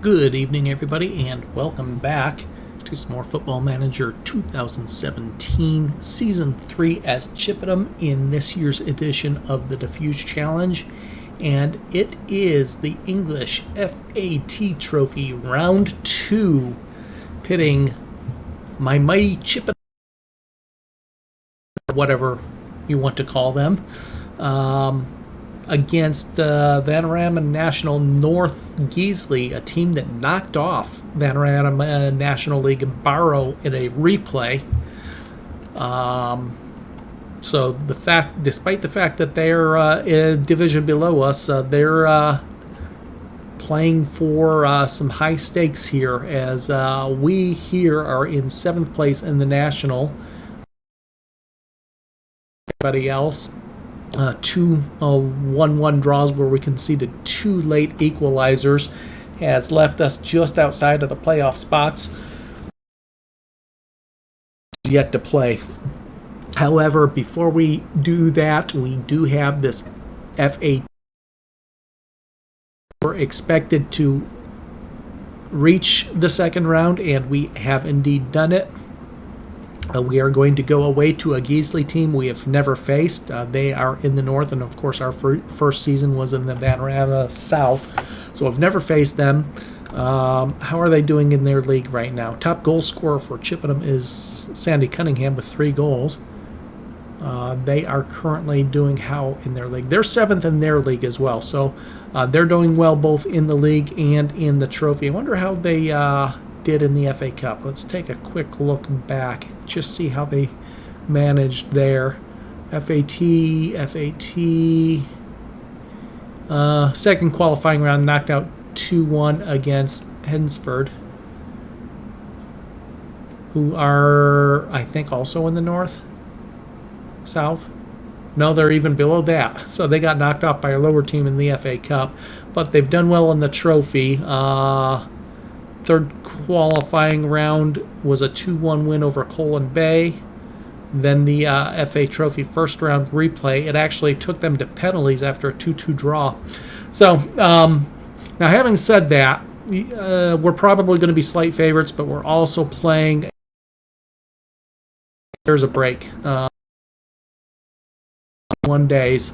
Good evening, everybody, and welcome back to some more Football Manager 2017 Season 3 as Chippenham in this year's edition of the Dafuge Challenge. And it is the English FAT Trophy Round 2, pitting my mighty Chippenham, or whatever you want to call them, against Vanarama National North Guisely, a team that knocked off Vanarama National League Barrow in a replay. So despite the fact that they're in a division below us, they're playing for some high stakes here, as we here are in 7th place in the national. Everybody else, two 1-1 draws where we conceded 2 late equalizers has left us just outside of the playoff spots. Yet to play. However, before we do that, we do have this FA. We're expected to reach the second round, and we have indeed done it. We are going to go away to a Guisely team we have never faced. They are in the north, and of course our first season was in the Vanarama south, so I've never faced them. How are they doing in their league right now? Top goal scorer for Chippenham is Sandy Cunningham with 3 goals. They are currently doing how in their league? They're 7th in their league as well, so they're doing well both in the league and in the trophy. I wonder how they did in the FA Cup. Let's take a quick look back, just see how they managed there. FAT, second qualifying round, knocked out 2-1 against Hensford, who are, I think, also in the north? South? No, they're even below that. So they got knocked off by a lower team in the FA Cup, but they've done well in the trophy. Third qualifying round was a 2-1 win over Colin Bay. Then the FA Trophy first round replay, it actually took them to penalties after a 2-2 draw. So, now having said that, we're probably going to be slight favorites, but we're also playing. There's a break. 1 days.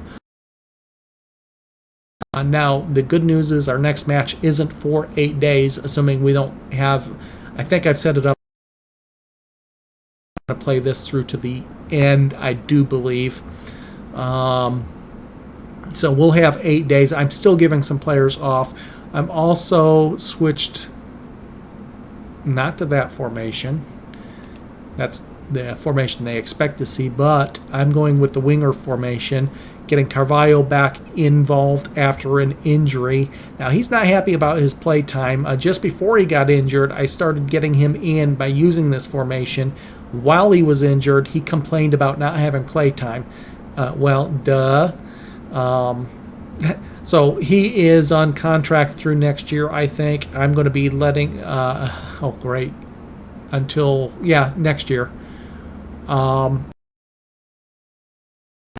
Now, the good news is our next match isn't for 8 days, assuming we don't have, I think I've set it up to play this through to the end, I do believe. So we'll have 8 days. I'm still giving some players off. I'm also switched not to that formation. That's the formation they expect to see, but I'm going with the winger formation, getting Carvalho back involved after an injury. Now, he's not happy about his play time. Just before he got injured, I started getting him in by using this formation. While he was injured, he complained about not having play time. Well, duh. So he is on contract through next year, I think. I'm going to be letting... oh, great. Until, next year.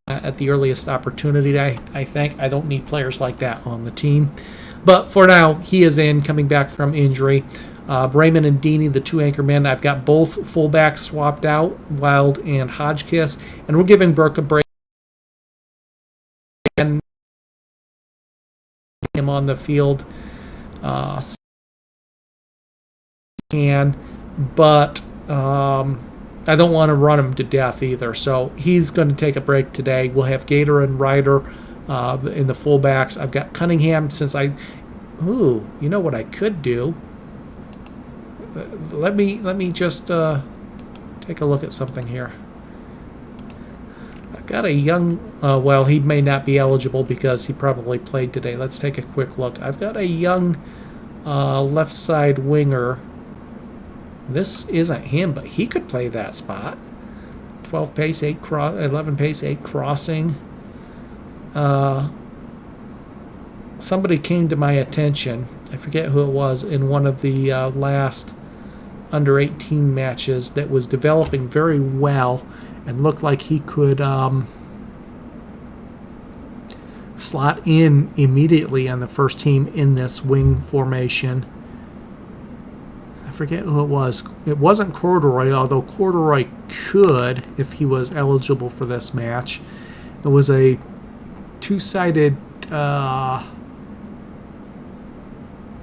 At the earliest opportunity, I think. I don't need players like that on the team. But for now, he is in, coming back from injury. Raymond and Deeney, the 2 anchor men. I've got both fullbacks swapped out, Wild and Hodgkiss. And we're giving Burke a break. And him on the field. But I don't want to run him to death either. So he's going to take a break today. We'll have Gator and Ryder in the fullbacks. I've got Cunningham since you know what I could do? Let me just take a look at something here. I've got a young, well, he may not be eligible because he probably played today. Let's take a quick look. I've got a young left side winger. This isn't him, but he could play that spot. 12 pace, 11 pace, 8 crossing. Somebody came to my attention. I forget who it was in one of the last under 18 matches that was developing very well and looked like he could slot in immediately on the first team in this wing formation. forget who it was. It wasn't Corduroy, although Corduroy could if he was eligible for this match. It was a two-sided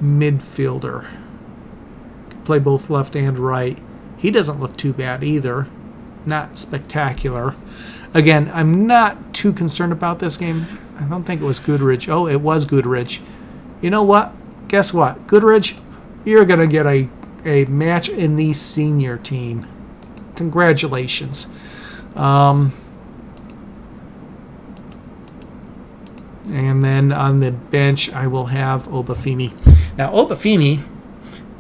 midfielder. Could play both left and right. He doesn't look too bad either. Not spectacular. Again, I'm not too concerned about this game. I don't think it was Goodrich. Oh, it was Goodrich. You know what? Guess what? Goodrich, you're going to get a match in the senior team. Congratulations. And then on the bench, I will have Obafemi. Now, Obafemi,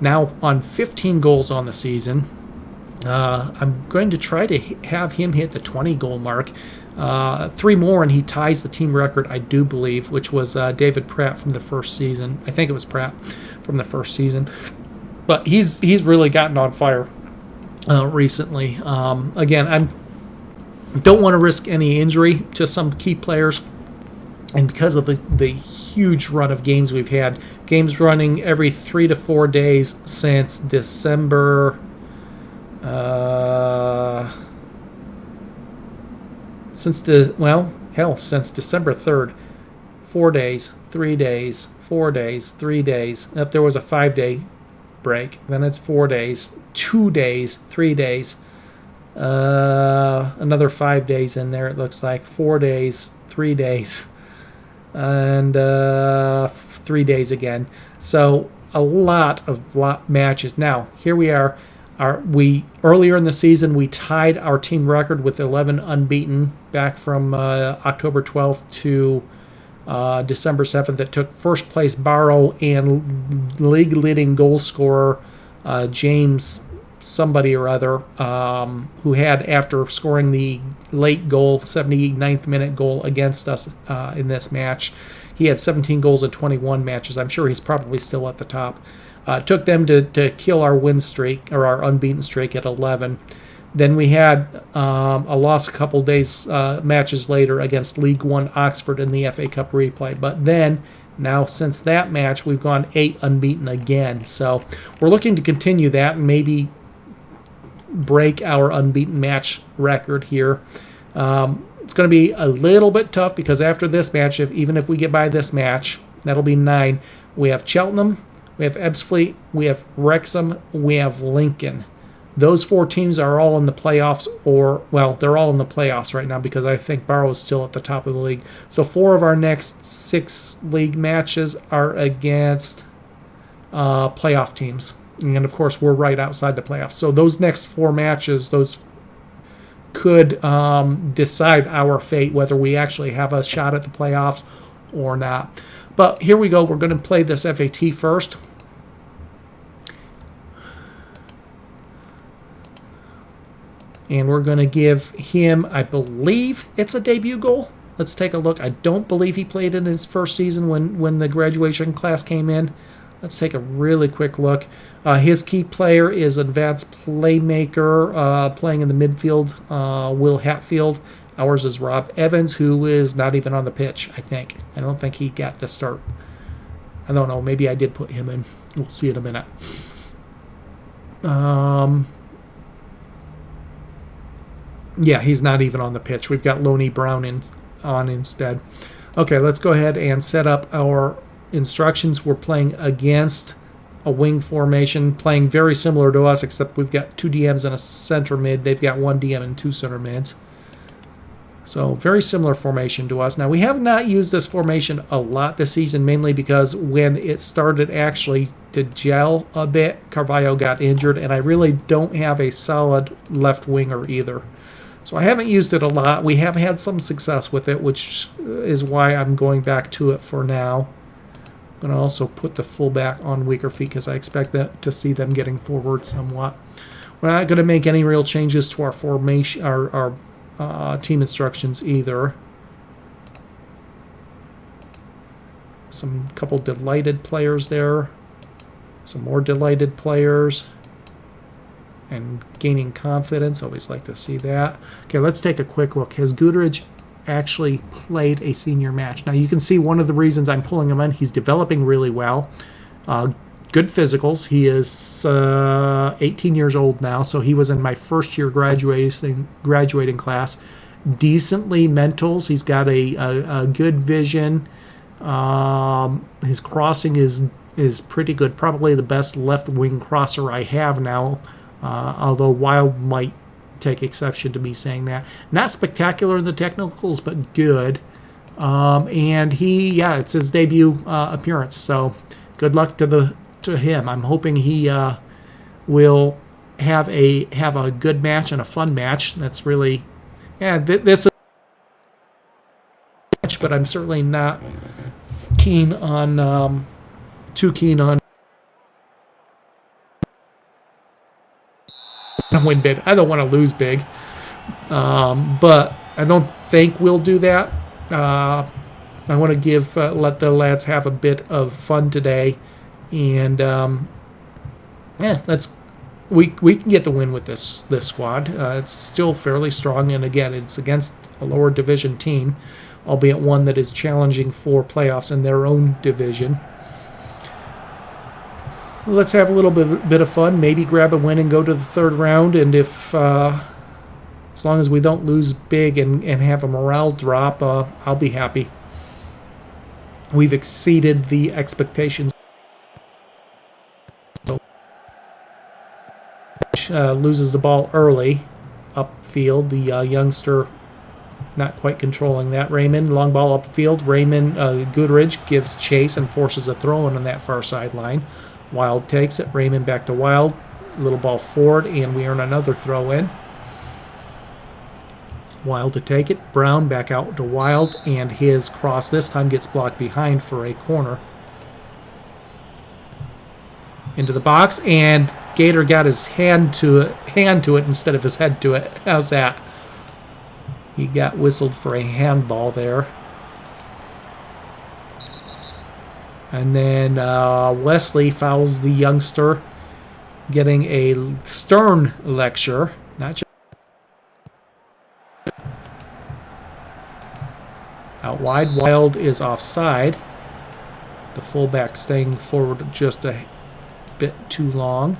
now on 15 goals on the season. I'm going to try to have him hit the 20-goal mark. 3 more, and he ties the team record, I do believe, which was David Pratt from the first season. I think it was Pratt from the first season. But he's really gotten on fire recently. Again, I don't want to risk any injury to some key players. And because of the huge run of games we've had, games running every 3 to 4 days since December... since December 3rd. 4 days, 3 days, 4 days, 3 days. There was a 5-day break. Then it's 4 days, 2 days, 3 days. Another 5 days in there, it looks like. 4 days, 3 days, and 3 days again. So a lot of matches. Now, here we are. Earlier in the season, we tied our team record with 11 unbeaten back from October 12th to December 7th. It took first place Barrow and league-leading goal scorer James somebody or other, who had, after scoring the late goal, 79th minute goal against us in this match, he had 17 goals in 21 matches. I'm sure he's probably still at the top. It took them to kill our win streak, or our unbeaten streak, at 11. Then we had a loss a couple days, matches later, against League One Oxford in the FA Cup replay. But then, now since that match, we've gone 8 unbeaten again. So we're looking to continue that and maybe break our unbeaten match record here. It's going to be a little bit tough because after this match, even if we get by this match, that'll be 9. We have Cheltenham, we have Ebbsfleet, we have Wrexham, we have Lincoln. Those 4 teams are all in the playoffs, they're all in the playoffs right now because I think Barrow is still at the top of the league. So 4 of our next 6 league matches are against playoff teams. And, of course, we're right outside the playoffs. So those next 4 matches, those could decide our fate, whether we actually have a shot at the playoffs or not. But here we go. We're going to play this FAT first. And we're going to give him, I believe it's a debut goal. Let's take a look. I don't believe he played in his first season when the graduation class came in. Let's take a really quick look. His key player is advanced playmaker, playing in the midfield, Will Hatfield. Ours is Rob Evans, who is not even on the pitch, I think. I don't think he got the start. I don't know. Maybe I did put him in. We'll see in a minute. Yeah, he's not even on the pitch. We've got Loney Brown on instead. Okay, let's go ahead and set up our instructions. We're playing against a wing formation, playing very similar to us, except we've got 2 DMs and a center mid. They've got 1 DM and 2 center mids. So very similar formation to us. Now, we have not used this formation a lot this season, mainly because when it started actually to gel a bit, Carvalho got injured, and I really don't have a solid left winger either. So I haven't used it a lot. We have had some success with it, which is why I'm going back to it for now. I'm going to also put the fullback on weaker feet because I expect to see them getting forward somewhat. We're not going to make any real changes to our formation, our team instructions either. Some couple delighted players there. Some more delighted players. And gaining confidence. Always like to see that. Okay, let's take a quick look. Has Goodrich actually played a senior match? Now, you can see one of the reasons I'm pulling him in. He's developing really well. good physicals. He is 18 years old now, so he was in my first year graduating class. Decently mentals. He's got a good vision. His crossing is pretty good. Probably the best left wing crosser I have now, although Wild might take exception to me saying that. Not spectacular in the technicals, but good. And it's his debut appearance. So good luck to him. I'm hoping he will have a good match and a fun match. That's really this is a match, but I'm certainly not too keen on win big. I don't want to lose big, but I don't think we'll do that. I want to let the lads have a bit of fun today, and we can get the win with this squad. It's still fairly strong, and again, it's against a lower division team, albeit one that is challenging for playoffs in their own division. Let's have a little bit of fun, maybe grab a win and go to the third round, and if as long as we don't lose big and have a morale drop, I'll be happy. We've exceeded the expectations. So, loses the ball early upfield. The youngster not quite controlling that. Raymond, long ball upfield. Raymond Goodridge gives chase and forces a throw-in on that far sideline. Wild takes it. Raymond back to Wild. Little ball forward, and we earn another throw-in. Wild to take it. Brown back out to Wild, and his cross this time gets blocked behind for a corner. Into the box, and Gator got his hand to it instead of his head to it. How's that? He got whistled for a handball there. And then Wesley fouls the youngster, getting a stern lecture. Not just out wide. Wild is offside. The fullback staying forward just a bit too long.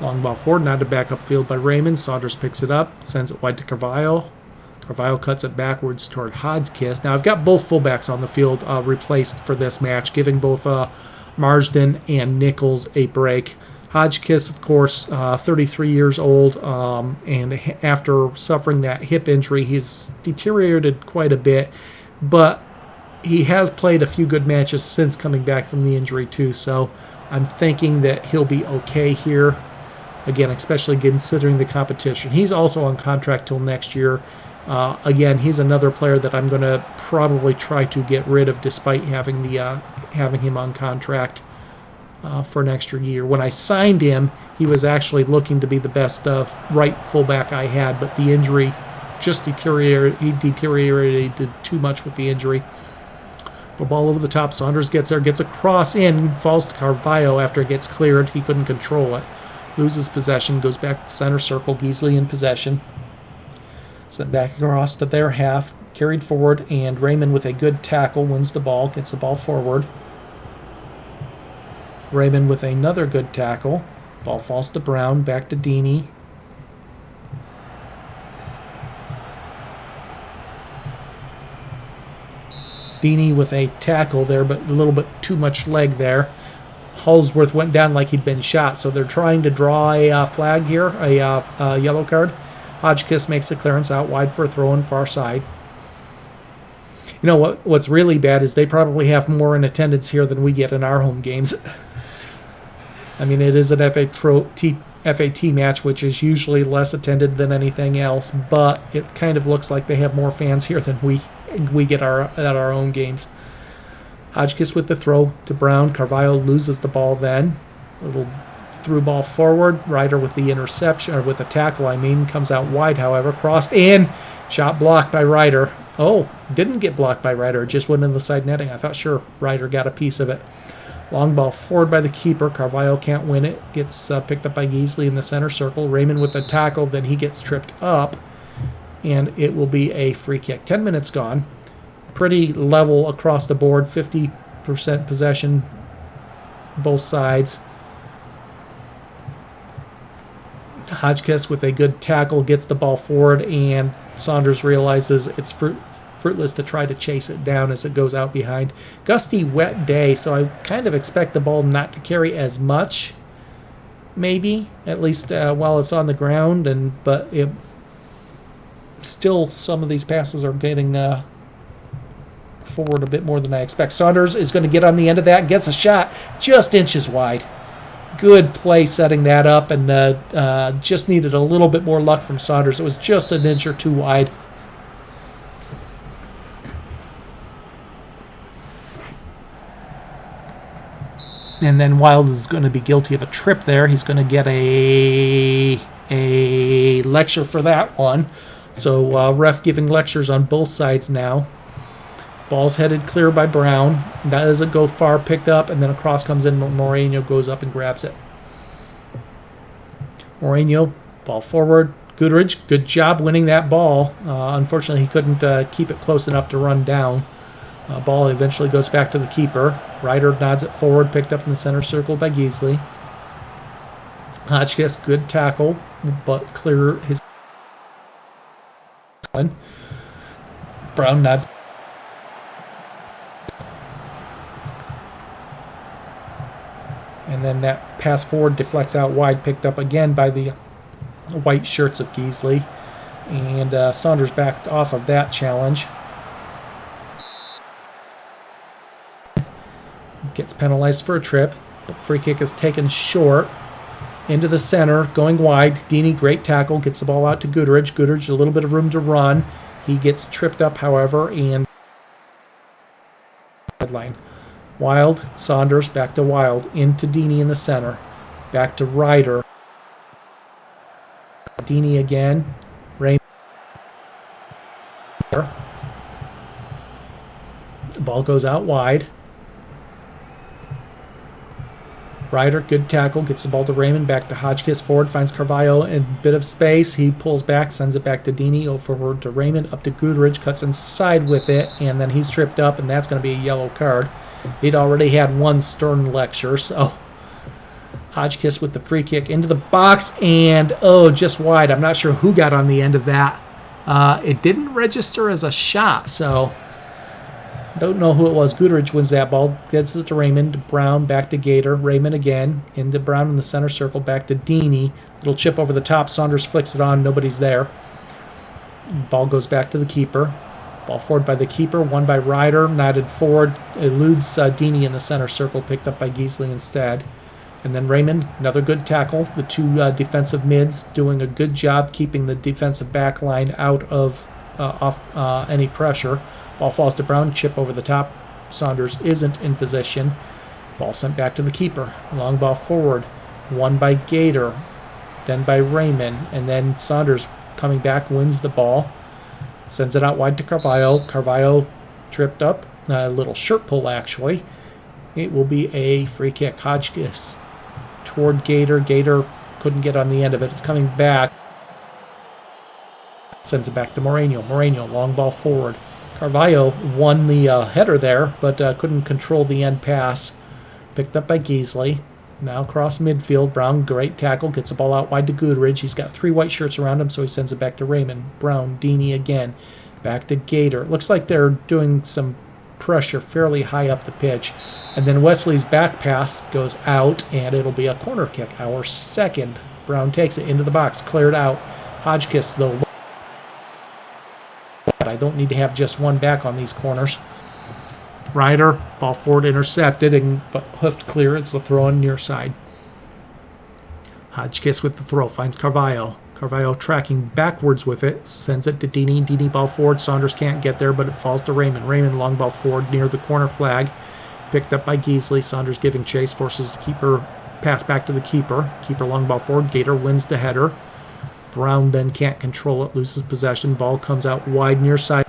Long ball forward, now to back up field by Raymond. Saunders picks it up, sends it wide to Carvalho. Carvalho cuts it backwards toward Hodgkiss. Now I've got both fullbacks on the field replaced for this match, giving both Marsden and Nichols a break. Hodgkiss, of course, 33 years old, and after suffering that hip injury, he's deteriorated quite a bit, but he has played a few good matches since coming back from the injury too, so I'm thinking that he'll be okay here. Again, especially considering the competition. He's also on contract till next year. Again, he's another player that I'm going to probably try to get rid of despite having him on contract for an extra year. When I signed him, he was actually looking to be the best right fullback I had, but the injury just deteriorated. He deteriorated too much with the injury. The ball over the top. Saunders gets there, gets a cross in, falls to Carvalho after it gets cleared. He couldn't control it. Loses possession, goes back to center circle. Guisely in possession. Sent back across to their half. Carried forward, and Raymond with a good tackle wins the ball, gets the ball forward. Raymond with another good tackle. Ball falls to Brown, back to Deeney. Deeney with a tackle there, but a little bit too much leg there. Holsworth went down like he'd been shot, so they're trying to draw a flag here, a yellow card. Hodgkiss makes the clearance out wide for a throw-in far side. You know what's really bad is they probably have more in attendance here than we get in our home games. I mean, it is an FAT match, which is usually less attended than anything else, but it kind of looks like they have more fans here than we get at our own games. Hodgkiss with the throw to Brown. Carvalho loses the ball then. Little through ball forward. Ryder with the interception, or with the tackle, comes out wide, however. Crossed in. Shot blocked by Ryder. Oh, didn't get blocked by Ryder. It just went in the side netting. I thought sure Ryder got a piece of it. Long ball forward by the keeper. Carvalho can't win it. Gets picked up by Guisely in the center circle. Raymond with the tackle. Then he gets tripped up. and it will be a free kick. 10 minutes gone. Pretty level across the board, 50% possession, both sides. Hotchkiss with a good tackle gets the ball forward, and Saunders realizes it's fruitless to try to chase it down as it goes out behind. Gusty, wet day, so I kind of expect the ball not to carry as much, maybe, at least while it's on the ground, but still some of these passes are getting forward a bit more than I expect. Saunders is going to get on the end of that and gets a shot just inches wide. Good play setting that up, and just needed a little bit more luck from Saunders. It was just an inch or two wide. And then Wild is going to be guilty of a trip there. He's going to get a lecture for that one. So ref giving lectures on both sides now. Ball's headed clear by Brown. That doesn't go far, picked up, and then a cross comes in. Moreno goes up and grabs it. Moreno, ball forward. Goodridge, good job winning that ball. Unfortunately, he couldn't keep it close enough to run down. Ball eventually goes back to the keeper. Ryder nods it forward, picked up in the center circle by Guisely. Hotchkiss, good tackle, but clear his... Brown nods. And then that pass forward deflects out wide, picked up again by the white shirts of Guisely. And Saunders backed off of that challenge. Gets penalized for a trip. Free kick is taken short. Into the center, going wide. Deeney, great tackle, gets the ball out to Goodridge. Goodridge, a little bit of room to run. He gets tripped up, however, and headline. Wild, Saunders, back to Wild. Into Deeney in the center. Back to Ryder. Deeney again. Rain. The ball goes out wide. Ryder, good tackle, gets the ball to Raymond, back to Hotchkiss, forward, finds Carvalho in a bit of space. He pulls back, sends it back to Deeney, forward to Raymond, up to Goodridge, cuts inside with it, and then he's tripped up, and that's going to be a yellow card. He'd already had one stern lecture, so Hotchkiss with the free kick into the box, and just wide. I'm not sure who got on the end of that. It didn't register as a shot, so don't know who it was. Goodridge wins that ball, gets it to Raymond, Brown, back to Gator, Raymond again, into Brown in the center circle, back to Deeney. Little chip over the top, Saunders flicks it on, nobody's there. Ball goes back to the keeper. Ball forward by the keeper, won by Ryder, nodded forward, eludes Deeney in the center circle, picked up by Guisely instead. And then Raymond, another good tackle. The two defensive mids doing a good job keeping the defensive back line out of any pressure. Ball falls to Brown, chip over the top. Saunders isn't in position. Ball sent back to the keeper. Long ball forward. Won by Gator, then by Raymond, and then Saunders coming back wins the ball. Sends it out wide to Carvalho. Carvalho tripped up. A little shirt pull, actually. It will be a free kick. Hotchkiss toward Gator. Gator couldn't get on the end of it. It's coming back. Sends it back to Moreno. Moreno, long ball forward. Carvalho won the header there, but couldn't control the end pass. Picked up by Guisely. Now across midfield. Brown, great tackle. Gets the ball out wide to Goodridge. He's got three white shirts around him, so he sends it back to Raymond. Brown, Deeney again. Back to Gator. Looks like they're doing some pressure fairly high up the pitch. And then Wesley's back pass goes out, and it'll be a corner kick. Our second. Brown takes it into the box. Cleared out. Hotchkiss, though. I don't need to have just one back on these corners. Ryder, ball forward, intercepted, but hoofed clear. It's the throw on near side. Hotchkiss with the throw, finds Carvalho. Carvalho tracking backwards with it, sends it to Deeney. Deeney ball forward. Saunders can't get there, but it falls to Raymond. Raymond long ball forward near the corner flag. Picked up by Guisely. Saunders giving chase, forces the keeper, pass back to the keeper. Keeper long ball forward. Gator wins the header. Brown then can't control it, loses possession. Ball comes out wide near side.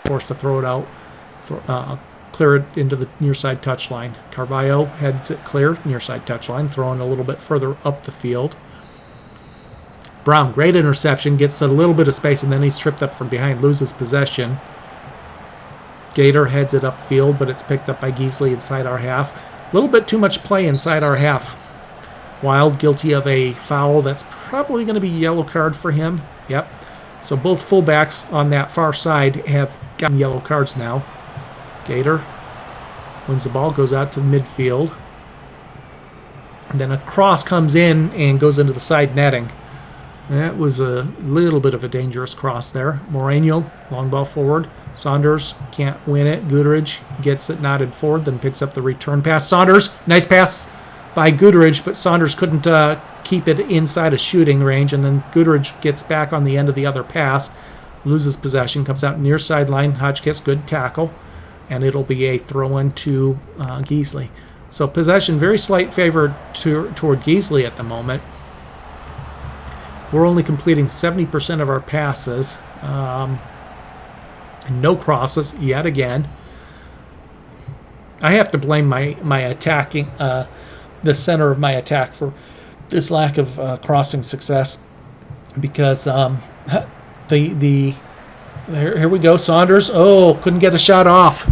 Forced to throw it out, clear it into the near side touchline. Carvalho heads it clear, near side touchline, throwing a little bit further up the field. Brown, great interception, gets a little bit of space, and then he's tripped up from behind, loses possession. Gator heads it upfield, but it's picked up by Guisely inside our half. A little bit too much play inside our half. Wild guilty of a foul. That's probably going to be a yellow card for him. Yep. So both fullbacks on that far side have gotten yellow cards now. Gator wins the ball, goes out to midfield. And then a cross comes in and goes into the side netting. That was a little bit of a dangerous cross there. Moreno, long ball forward. Saunders can't win it. Guderidge gets it nodded forward, then picks up the return pass. Saunders, nice pass by Guderidge, but Saunders couldn't keep it inside a shooting range, and then Guderidge gets back on the end of the other pass, loses possession, comes out near sideline. Hotchkiss, good tackle, and it'll be a throw-in to Guisely. So possession, very slight favor toward Guisely at the moment. We're only completing 70% of our passes. No crosses yet again. I have to blame my attacking, the center of my attack for this lack of crossing success, because here we go. Saunders, couldn't get a shot off.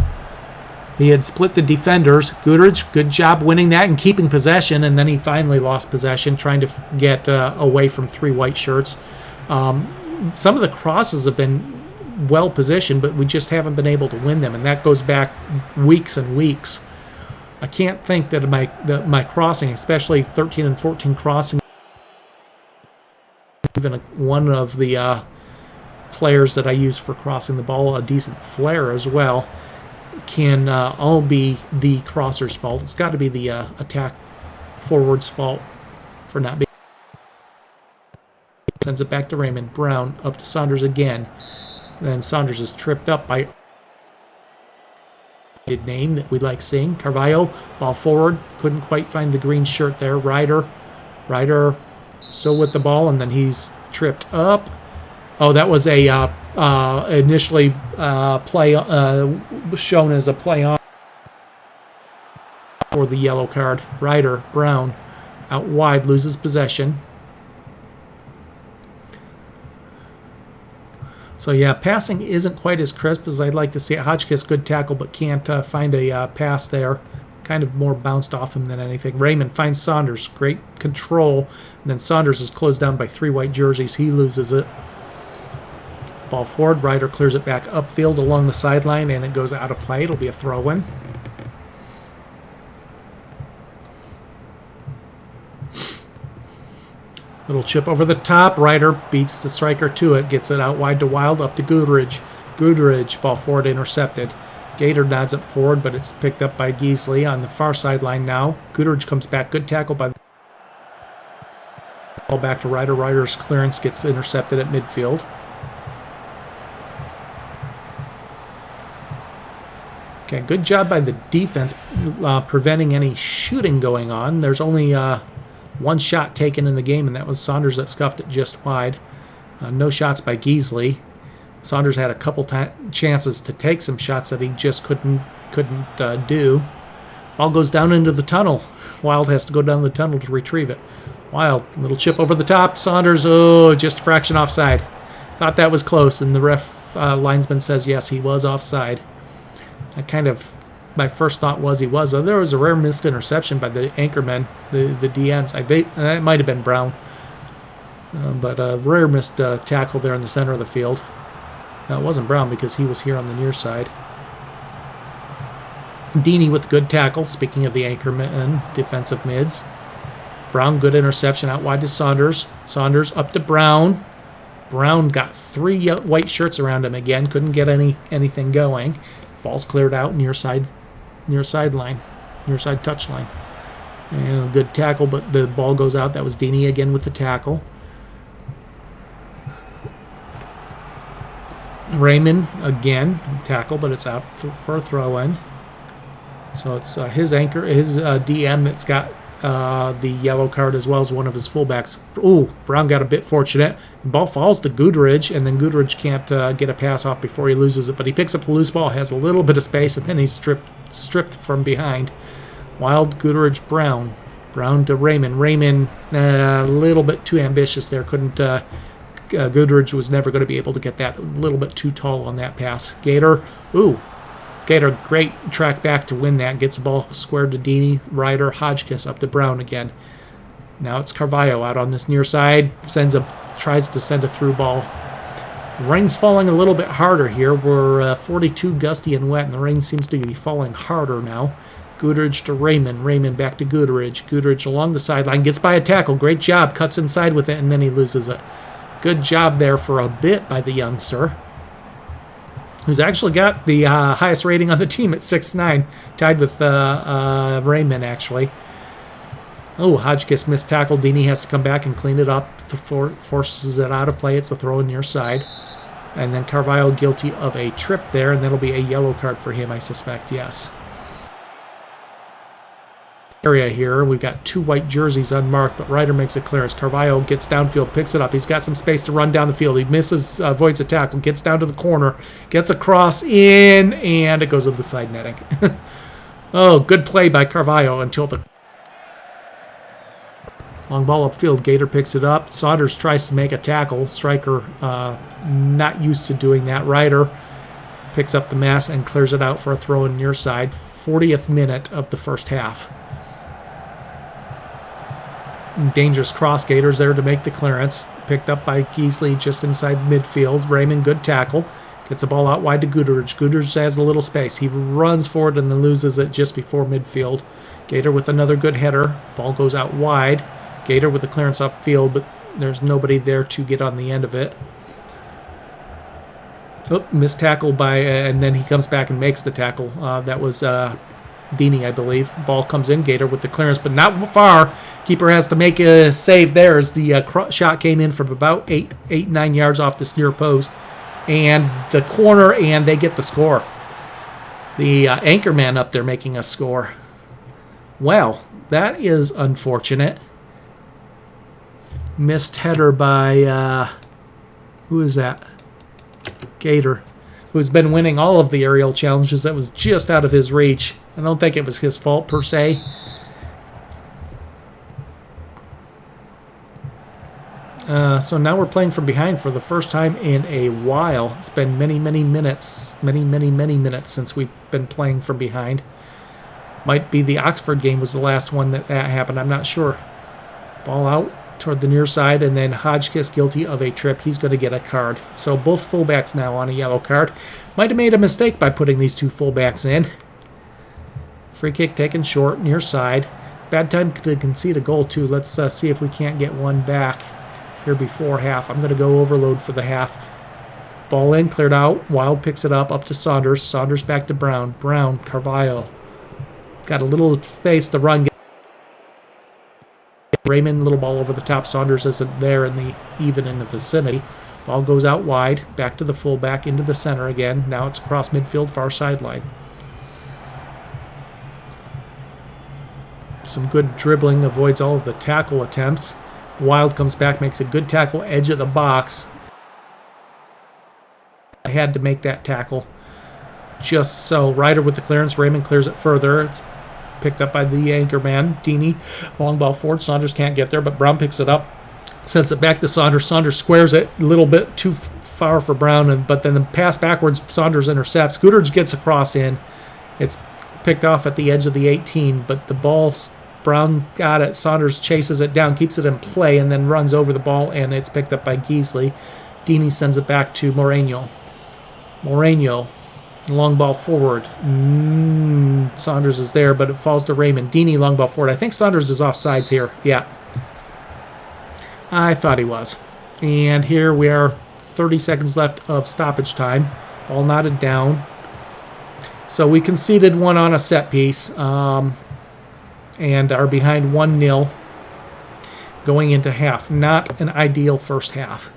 He had split the defenders. Guderidge, good job winning that and keeping possession, and then he finally lost possession, trying to get away from three white shirts. Some of the crosses have been well positioned, but we just haven't been able to win them, and that goes back weeks and weeks. I can't think that my crossing, especially 13 and 14 crossing, even one of the players that I use for crossing the ball, a decent flare as well, can all be the crosser's fault. It's got to be the attack forward's fault for not being. Sends it back to Raymond. Brown up to Saunders again. Then Saunders is tripped up by a name that we like seeing. Carvalho, ball forward. Couldn't quite find the green shirt there. Ryder still with the ball, and then he's tripped up. Oh, that was a initially play shown as a play on for the yellow card. Ryder, Brown, out wide, loses possession. So yeah, passing isn't quite as crisp as I'd like to see it. Hotchkiss, good tackle, but can't find a pass there. Kind of more bounced off him than anything. Raymond finds Saunders, great control, and then Saunders is closed down by three white jerseys. He loses it. Ball forward, Ryder clears it back upfield along the sideline, and it goes out of play. It'll be a throw-in. Little chip over the top. Ryder beats the striker to it. Gets it out wide to Wild, up to Guderidge. Guderidge, ball forward, intercepted. Gator nods it forward, but it's picked up by Guisely on the far sideline now. Guderidge comes back. Good tackle by the ball back to Ryder. Ryder's clearance gets intercepted at midfield. Okay, good job by the defense preventing any shooting going on. There's only one shot taken in the game, and that was Saunders that scuffed it just wide. No shots by Guisely. Saunders had a couple chances to take some shots that he just couldn't do. Ball goes down into the tunnel. Wild has to go down the tunnel to retrieve it. Wild, little chip over the top. Saunders, just a fraction offside. Thought that was close, and the ref linesman says yes, he was offside. My first thought was he was. There was a rare missed interception by the anchormen, the DMs. That might have been Brown. But a rare missed tackle there in the center of the field. No, it wasn't Brown because he was here on the near side. Deeney with good tackle, speaking of the anchormen, defensive mids. Brown, good interception out wide to Saunders. Saunders up to Brown. Brown got three white shirts around him again. Couldn't get anything going. Ball's cleared out near side touchline. And a good tackle, but the ball goes out. That was Deeney again with the tackle. Raymond again, tackle, but it's out for a throw-in. So it's his DM that's got the yellow card as well as one of his fullbacks. Ooh, Brown got a bit fortunate. Ball falls to Guderidge, and then Guderidge can't get a pass off before he loses it, but he picks up the loose ball, has a little bit of space, and then he's stripped from behind. Wild, Guderidge, Brown. Brown to Raymond. Raymond, a little bit too ambitious there. Couldn't. Goodrich was never going to be able to get that. A little bit too tall on that pass. Gator. Ooh. Gator, great track back to win that. Gets the ball squared to Deeney. Ryder, Hodgkiss up to Brown again. Now it's Carvalho out on this near side. Tries to send a through ball. Rain's falling a little bit harder here. We're 42 gusty and wet, and the rain seems to be falling harder now. Goodrich to Raymond. Raymond back to Goodrich. Goodrich along the sideline. Gets by a tackle. Great job. Cuts inside with it, and then he loses it. Good job there for a bit by the youngster, who's actually got the highest rating on the team at 6'9", tied with Raymond, actually. Oh, Hodgkiss missed tackle. Deeney has to come back and clean it up. Forces it out of play. It's a throw near side. And then Carvalho guilty of a trip there, and that'll be a yellow card for him, I suspect, yes. Area here. We've got 2 white jerseys unmarked, but Ryder makes a clearance. Carvalho gets downfield, picks it up. He's got some space to run down the field. He misses, avoids a tackle, gets down to the corner, gets across in, and it goes to the side netting. Oh, good play by Carvalho until the long ball upfield. Gator picks it up. Saunders tries to make a tackle. Striker not used to doing that. Ryder picks up the mess and clears it out for a throw in near side. 40th minute of the first half. Dangerous cross. Gators there to make the clearance. Picked up by Guisely just inside midfield. Raymond, good tackle. Gets the ball out wide to Goodrich. Goodrich has a little space. He runs forward and then loses it just before midfield. Gator with another good header. Ball goes out wide. Gator with the clearance upfield, but there's nobody there to get on the end of it. Oh, missed tackle by, and then he comes back and makes the tackle. That was Deeney, I believe. Ball comes in. Gator with the clearance, but not far. Keeper has to make a save there as the shot came in from about 9 yards off the near post. And the corner, and they get the score. The anchor man up there making a score. Well, that is unfortunate. Missed header by, who is that? Gator, who's been winning all of the aerial challenges. That was just out of his reach. I don't think it was his fault per se. So now we're playing from behind for the first time in a while. It's been many minutes since we've been playing from behind. Might be the Oxford game was the last one that happened. I'm not sure. Ball out toward the near side, and then Hodgkiss guilty of a trip. He's going to get a card. So both fullbacks now on a yellow card. Might have made a mistake by putting these 2 fullbacks in. Free kick taken short, near side. Bad time to concede a goal, too. Let's see if we can't get one back here before half. I'm going to go overload for the half. Ball in, cleared out. Wild picks it up to Saunders. Saunders back to Brown. Brown, Carvalho. Got a little space to run. Raymond, little ball over the top. Saunders isn't there even in the vicinity. Ball goes out wide, back to the fullback, into the center again. Now it's across midfield, far sideline. Some good dribbling, avoids all of the tackle attempts. Wild comes back, makes a good tackle, edge of the box. I had to make that tackle. Just so. Ryder with the clearance. Raymond clears it further. It's picked up by the anchor man, Deeney. Long ball forward. Saunders can't get there, but Brown picks it up. Sends it back to Saunders. Saunders squares it a little bit too far for Brown, but then the pass backwards, Saunders intercepts. Goodrich gets a cross in. It's picked off at the edge of the 18, but the ball, Brown got it. Saunders chases it down, keeps it in play, and then runs over the ball, and it's picked up by Guisely. Deeney sends it back to Moreno. Moreno, long ball forward. Saunders is there, but it falls to Raymond. Deeney, long ball forward. I think Saunders is offsides here. Yeah. I thought he was. And here we are, 30 seconds left of stoppage time. Ball knotted down. So we conceded one on a set piece and are behind 1-0 going into half. Not an ideal first half.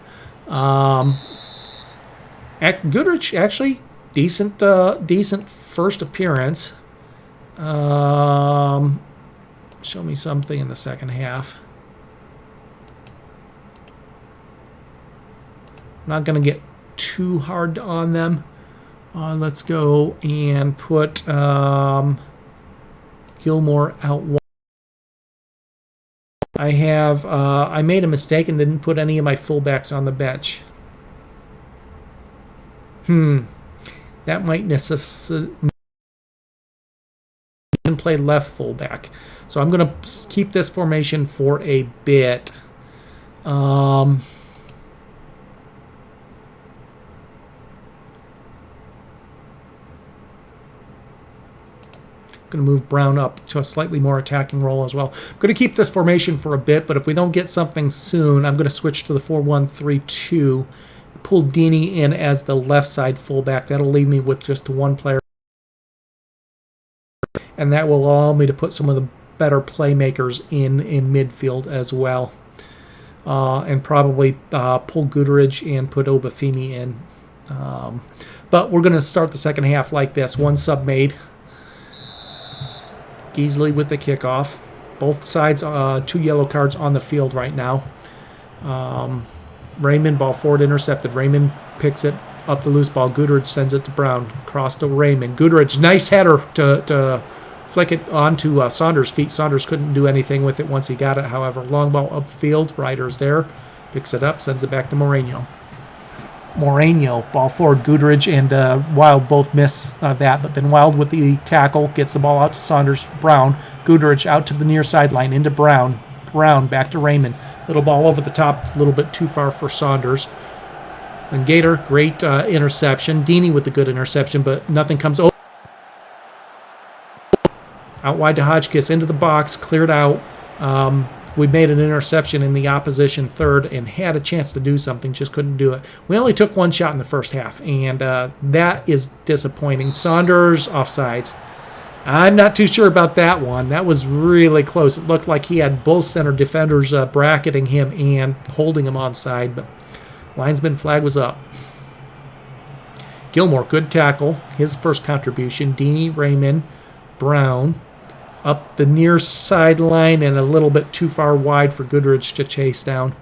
Goodrich, actually, decent first appearance. Show me something in the second half. I'm not going to get too hard on them. Let's go and put Gilmore out I made a mistake and didn't put any of my fullbacks on the bench. That might necessitate play left fullback. So I'm going to keep this formation for a bit. Going to move Brown up to a slightly more attacking role as well. I'm going to keep this formation for a bit, but if we don't get something soon, I'm going to switch to the 4-1-3-2. Pull Deeney in as the left side fullback. That'll leave me with just one player. And that will allow me to put some of the better playmakers in midfield as well. And probably pull Guderidge and put Obafemi in. But we're going to start the second half like this. One sub made. Guisely with the kickoff. Both sides, 2 yellow cards on the field right now. Raymond, ball forward intercepted. Raymond picks it up the loose ball. Guderidge sends it to Brown. Cross to Raymond. Guderidge, nice header to flick it onto Saunders' feet. Saunders couldn't do anything with it once he got it, however. Long ball upfield. Ryder's there. Picks it up, sends it back to Moreno. Moreno, ball forward. Guderidge and Wild both miss that, but then Wild with the tackle gets the ball out to Saunders. Brown. Guderidge out to the near sideline into Brown. Brown back to Raymond. Little ball over the top, a little bit too far for Saunders. And Gator, great interception. Deeney with a good interception, but nothing comes over. Out wide to Hodgkiss, into the box, cleared out. We made an interception in the opposition third and had a chance to do something, just couldn't do it. We only took one shot in the first half, and that is disappointing. Saunders, offsides. I'm not too sure about that one. That was really close. It looked like he had both center defenders bracketing him and holding him onside, but linesman flag was up. Gilmore, good tackle. His first contribution. Deeney, Raymond, Brown. Up the near sideline and a little bit too far wide for Guderidge to chase down.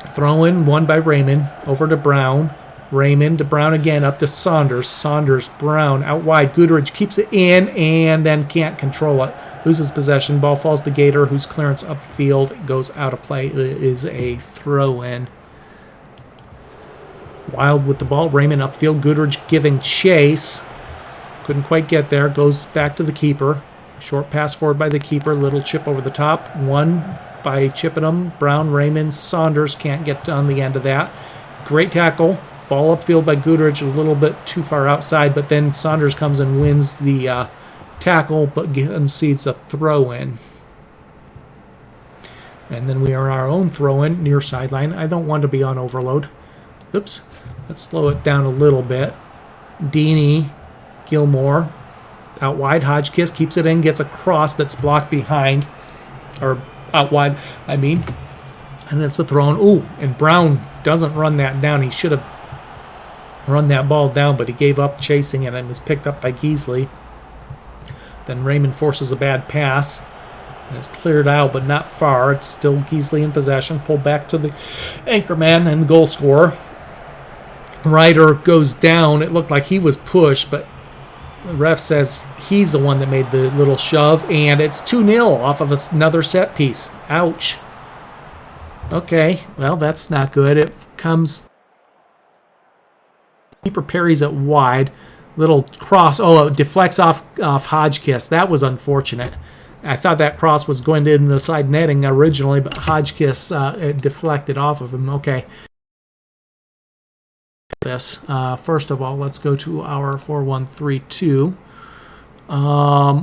Throw in, one by Raymond. Over to Brown. Raymond to Brown again, up to Saunders. Saunders, Brown, out wide. Guderidge keeps it in and then can't control it. Loses possession. Ball falls to Gator, whose clearance upfield goes out of play. It is a throw-in. Wild with the ball. Raymond upfield. Guderidge giving chase. Couldn't quite get there. Goes back to the keeper. Short pass forward by the keeper. Little chip over the top. One by Chippenham. Brown, Raymond, Saunders can't get on the end of that. Great tackle. Ball upfield by Guderidge, a little bit too far outside, but then Saunders comes and wins the tackle, but concedes a throw-in. And then we are our own throw-in near sideline. I don't want to be on overload. Oops. Let's slow it down a little bit. Deeney, Gilmore, out wide. Hodgkiss keeps it in, gets a cross that's blocked behind, or out wide, I mean. And it's a throw-in. Ooh, and Brown doesn't run that down. He should have run that ball down, but he gave up chasing it and was picked up by Guisely. Then Raymond forces a bad pass, and it's cleared out, but not far. It's still Guisely in possession. Pulled back to the anchorman and goal scorer. Ryder goes down. It looked like he was pushed, but the ref says he's the one that made the little shove, and it's 2-0 off of another set piece. Ouch. Okay, well, that's not good. It comes... Keeper parries it wide. Little cross. Oh, it deflects off Hodgkiss. That was unfortunate. I thought that cross was going to in the side netting originally, but Hodgkiss it deflected off of him. Okay. This first of all, let's go to our 4-1-3-2.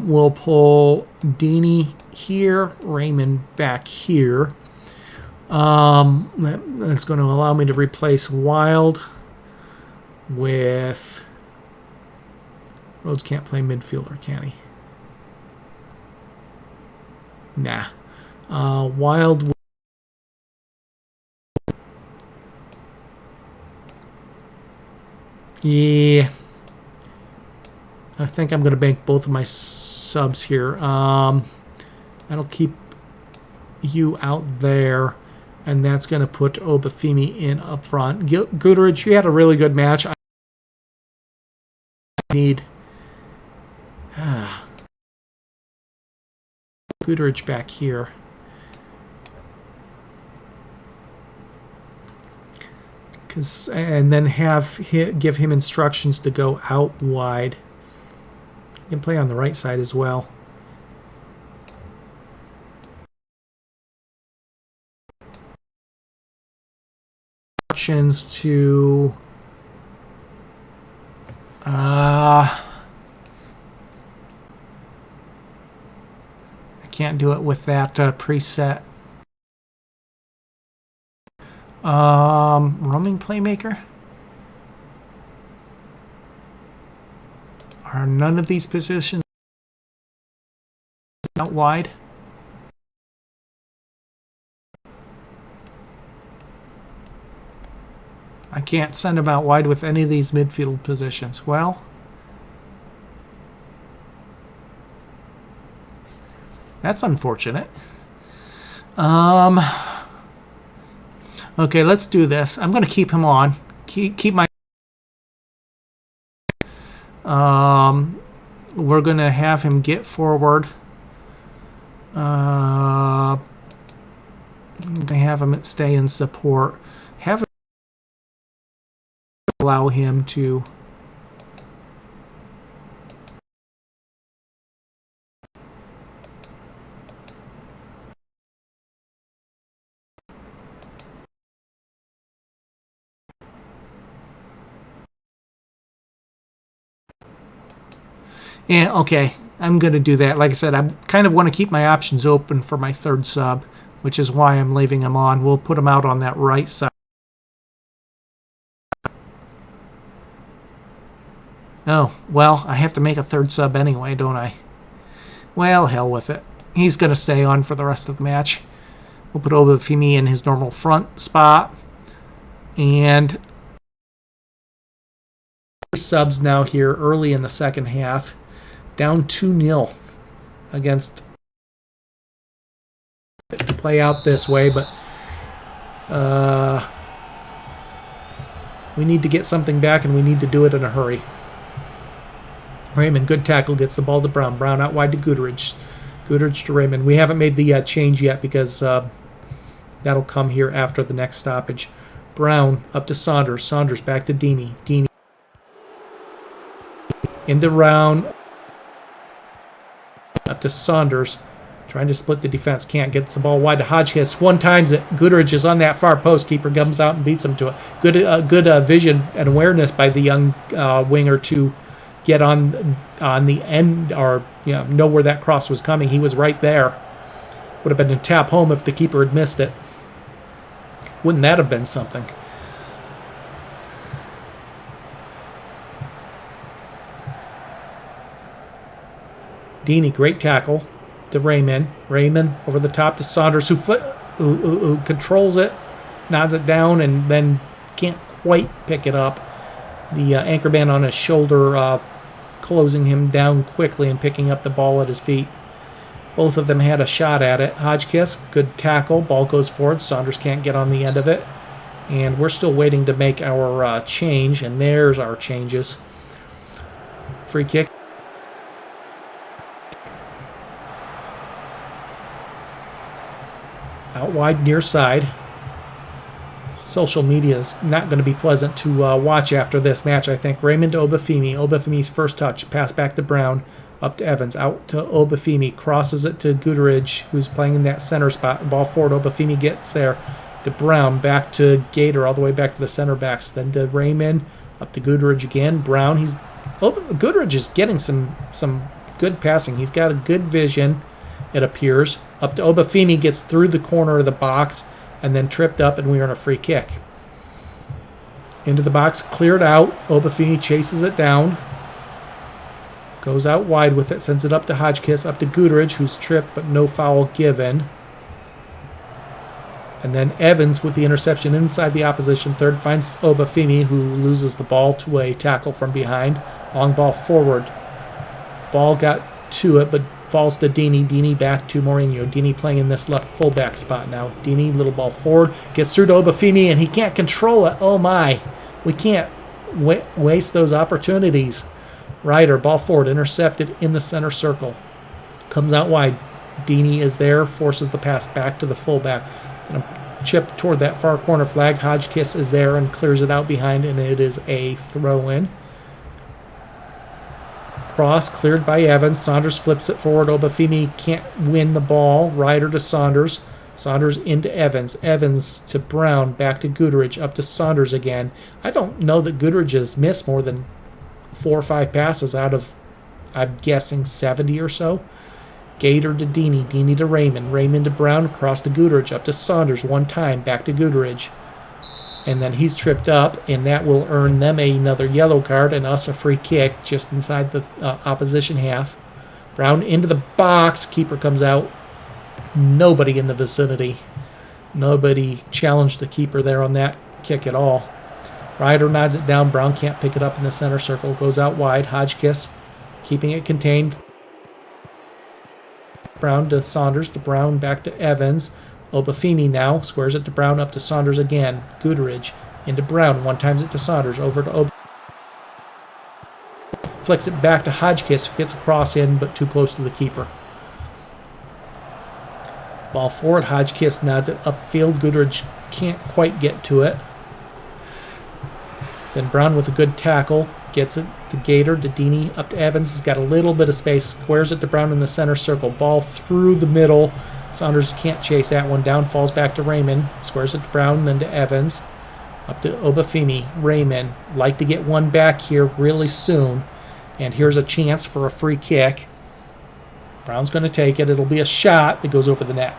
We'll pull Deeney here, Raymond back here. That's going to allow me to replace Wild with... Rhodes can't play midfielder, can he? Nah. Wild... Yeah. I think I'm going to bank both of my subs here. That'll keep you out there. And that's going to put Obafemi in up front. Guderidge, you had a really good match. I need... Goodrich back here. And then give him instructions to go out wide. You can play on the right side as well. Instructions to I can't do it with that preset. Roaming playmaker. Are none of these positions out wide? I can't send him out wide with any of these midfield positions. Well, that's unfortunate. Okay, let's do this. I'm going to keep him on. Keep my... we're going to have him get forward. I'm going to have him stay in support. Allow him to yeah, okay, I'm gonna do that. Like I said, I kind of want to keep my options open for my third sub, which is why I'm leaving him on. We'll put him out on that right side. Oh, well, I have to make a third sub anyway, don't I? Well, hell with it. He's going to stay on for the rest of the match. We'll put Obafemi in his normal front spot. And subs now here early in the second half. Down 2-0 against... to play out this way, but... we need to get something back, and we need to do it in a hurry. Raymond, good tackle, gets the ball to Brown. Brown out wide to Goodrich. Goodrich to Raymond. We haven't made the change yet because that'll come here after the next stoppage. Brown up to Saunders. Saunders back to Deeney. Deeney into Round. Up to Saunders. Trying to split the defense. Can't. Gets the ball wide to Hodgkiss. One times it. Goodrich is on that far post. Keeper comes out and beats him to it. Good vision and awareness by the young winger to get on the end, or know where that cross was coming. He was right there. Would have been a tap home if the keeper had missed it. Wouldn't that have been something? Deeney, great tackle to Raymond. Raymond over the top to Saunders, who controls it, nods it down, and then can't quite pick it up. The anchor man on his shoulder closing him down quickly and picking up the ball at his feet. Both of them had a shot at it. Hodgkiss, good tackle. Ball goes forward. Saunders can't get on the end of it. And we're still waiting to make our change, and there's our changes. Free kick. Out wide, near side. Social media is not going to be pleasant to watch after this match, I think. Raymond to Obafemi. Obafemi's first touch. Pass back to Brown. Up to Evans. Out to Obafemi. Crosses it to Goodrich, who's playing in that center spot. Ball forward. Obafemi gets there. To Brown. Back to Gator. All the way back to the center backs. Then to Raymond. Up to Goodrich again. Brown. Goodrich is getting some good passing. He's got a good vision, it appears. Up to Obafemi. Gets through the corner of the box. And then tripped up, and we earn a free kick. Into the box, cleared out. Obafemi chases it down. Goes out wide with it, sends it up to Hodgkiss, up to Goodrich, who's tripped, but no foul given. And then Evans with the interception inside the opposition third finds Obafemi, who loses the ball to a tackle from behind. Long ball forward. Ball got to it, but falls to Deeney. Deeney back to Mourinho. Deeney playing in this left fullback spot now. Deeney, little ball forward. Gets through to Obafemi, and he can't control it. Oh, my. We can't waste those opportunities. Ryder, ball forward, intercepted in the center circle. Comes out wide. Deeney is there, forces the pass back to the fullback. And a chip toward that far corner flag. Hodgkiss is there and clears it out behind, and it is a throw-in. Cross cleared by Evans. Saunders flips it forward. Obafemi can't win the ball. Ryder to Saunders. Saunders into Evans. Evans to Brown. Back to Goodrich. Up to Saunders again. I don't know that Goodrich has missed more than 4 or 5 passes out of, I'm guessing, 70 or so. Gator to Deeney. Deeney to Raymond. Raymond to Brown. Across to Goodrich. Up to Saunders one time. Back to Goodrich. And then he's tripped up, and that will earn them another yellow card and us a free kick just inside the opposition half. Brown into the box. Keeper comes out. Nobody in the vicinity. Nobody challenged the keeper there on that kick at all. Ryder nods it down. Brown can't pick it up in the center circle. Goes out wide. Hodgkiss keeping it contained. Brown to Saunders. To Brown. Back to Evans. Obafemi now squares it to Brown, up to Saunders again. Goodrich into Brown, one times it to Saunders, over to flicks it back to Hodgkiss, who gets a cross in, but too close to the keeper. Ball forward, Hodgkiss nods it upfield. Goodrich can't quite get to it. Then Brown with a good tackle, gets it to Gator, to Deeney, up to Evans. He's got a little bit of space, squares it to Brown in the center circle. Ball through the middle. Saunders can't chase that one down, falls back to Raymond, squares it to Brown, then to Evans, up to Obafemi. Raymond, like to get one back here really soon, and here's a chance for a free kick. Brown's going to take it. It'll be a shot that goes over the net.